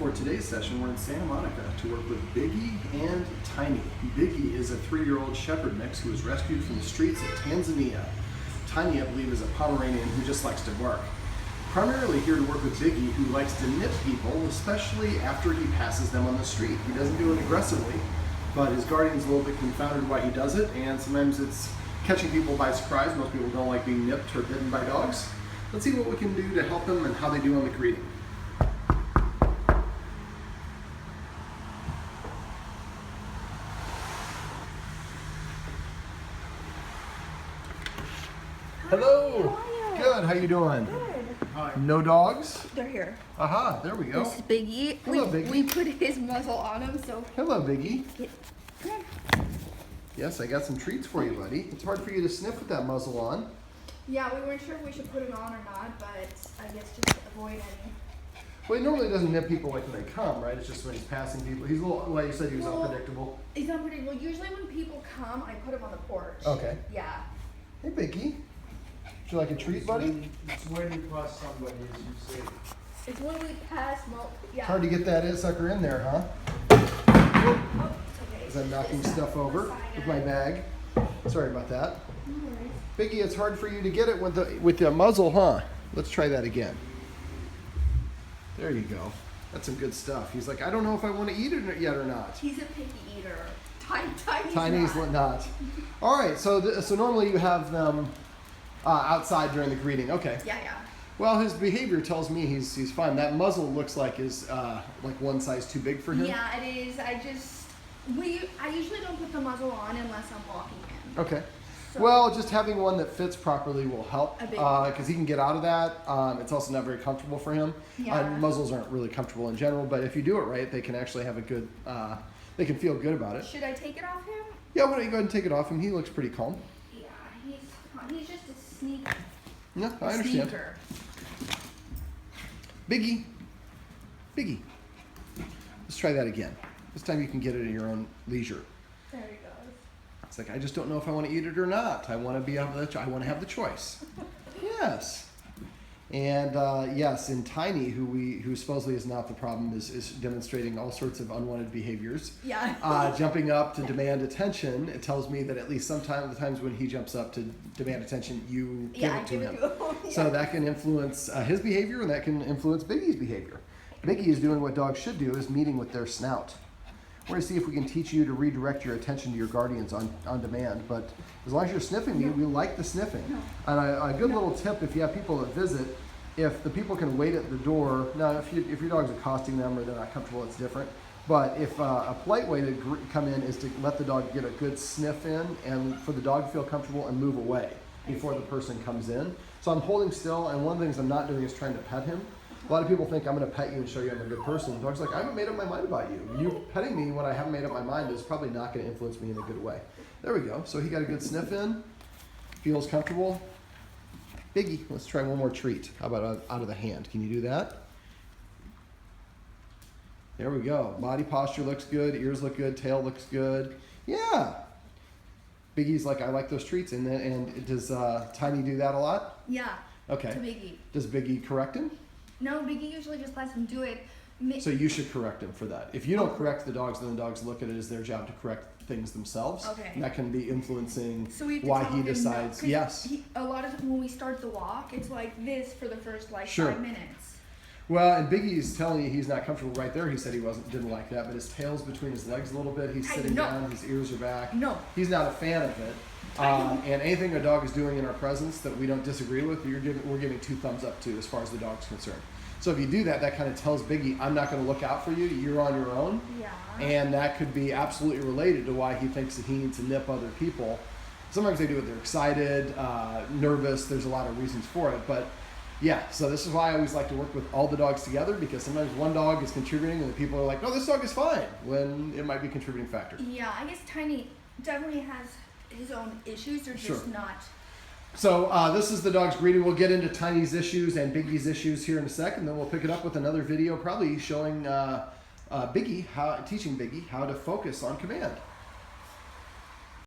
For today's session, we're in Santa Monica to work with Biggie and Tiny. Biggie is a 3-year-old shepherd mix who was rescued from the streets of Tanzania. Tiny, I believe, is a Pomeranian who just likes to bark. Primarily here to work with Biggie, who likes to nip people, especially after he passes them on the street. He doesn't do it aggressively, but his guardian's a little bit confounded why he does it, and sometimes it's catching people by surprise. Most people don't like being nipped or bitten by dogs. Let's see what we can do to help him and how they do on the greeting. Hello. How are you? Good. How you doing? Good. Hi. No dogs? They're here. Aha. There we go. This is Biggie. Hello, Biggie. We put his muzzle on him, so. Hello, Biggie. Come on. Yes, I got some treats for you, buddy. It's hard for you to sniff with that muzzle on. Yeah, we weren't sure if we should put it on or not, but I guess just to avoid any. Well, he normally doesn't nip people like when they come, right? It's just when he's passing people. He's a little, well, you said he was unpredictable. He's unpredictable. Usually when people come, I put him on the porch. Okay. Yeah. Hey, Biggie. Would you like a treat, buddy? It's when you pass somebody, as you say. It's when we pass, yeah. Hard to get that sucker in there, huh? Oh, it's okay. As I'm knocking stuff over with my bag. Sorry about that. No worries. Biggie, it's hard for you to get it with the muzzle, huh? Let's try that again. There you go. That's some good stuff. He's like, I don't know if I want to eat it yet or not. He's a picky eater. Tiny's not. All right, so normally you have them outside during the greeting. Okay. Yeah. Well, his behavior tells me he's fine. That muzzle looks like is like one size too big for him. Yeah, it is. I usually don't put the muzzle on unless I'm walking him. Okay. So, well, just having one that fits properly will help A bit. because he can get out of that. It's also not very comfortable for him. Yeah. Muzzles aren't really comfortable in general, but if you do it right, they can actually have a good. They can feel good about it. should I take it off him? Yeah, why don't you go ahead and take it off him? He looks pretty calm. Yeah, he's just a sneaker. Yeah, I understand. Sneaker. Biggie. Let's try that again. This time you can get it at your own leisure. There he goes. It's like, I just don't know if I want to eat it or not. I want to I want to have the choice. Yes. And yes, in Tiny, who supposedly is not the problem, is demonstrating all sorts of unwanted behaviors. Yeah. Jumping up to demand attention. It tells me that at least sometimes the times when he jumps up to demand attention, you give it to him. Yeah. So that can influence his behavior, and that can influence Biggie's behavior. Biggie is doing what dogs should do, is meeting with their snout. We're going to see if we can teach you to redirect your attention to your guardians on demand. But as long as you're sniffing me, we like the sniffing. And a good little tip, if you have people that visit, if the people can wait at the door, now if your dog's accosting them or they're not comfortable, it's different. But if a polite way to come in is to let the dog get a good sniff in and for the dog to feel comfortable and move away before the person comes in. So I'm holding still, and one of the things I'm not doing is trying to pet him. A lot of people think I'm going to pet you and show you I'm a good person. The dog's like, I haven't made up my mind about you. You petting me when I haven't made up my mind is probably not going to influence me in a good way. There we go. So he got a good sniff in. Feels comfortable. Biggie, let's try one more treat. How about out of the hand? Can you do that? There we go. Body posture looks good. Ears look good. Tail looks good. Yeah. Biggie's like, I like those treats. And does Tiny do that a lot? Yeah. Okay. To Biggie. Does Biggie correct him? No, Biggie usually just lets him do it. So you should correct him for that. If you don't correct the dogs, then the dogs look at it as their job to correct things themselves. Okay. And that can be influencing So we have to why tell he him decides. no, 'cause Yes. A lot of when we start the walk, it's like this for the first Sure. 5 minutes. Well, and Biggie's telling you he's not comfortable right there. He said he didn't like that, but his tail's between his legs a little bit. He's sitting down. His ears are back. No. He's not a fan of it. And anything a dog is doing in our presence that we don't disagree with, we're giving 2 thumbs up to as far as the dog's concerned. So if you do that, that kind of tells Biggie, I'm not going to look out for you. You're on your own. Yeah. And that could be absolutely related to why he thinks that he needs to nip other people. Sometimes they do it. They're excited, nervous. There's a lot of reasons for it. But yeah, so this is why I always like to work with all the dogs together, because sometimes one dog is contributing and the people are like, no, this dog is fine, when it might be a contributing factor. Yeah, I guess Tiny definitely has his own issues. They're just not. So this is the dog's greeting. We'll get into Tiny's issues and Biggie's issues here in a second. Then we'll pick it up with another video, probably showing teaching Biggie how to focus on command.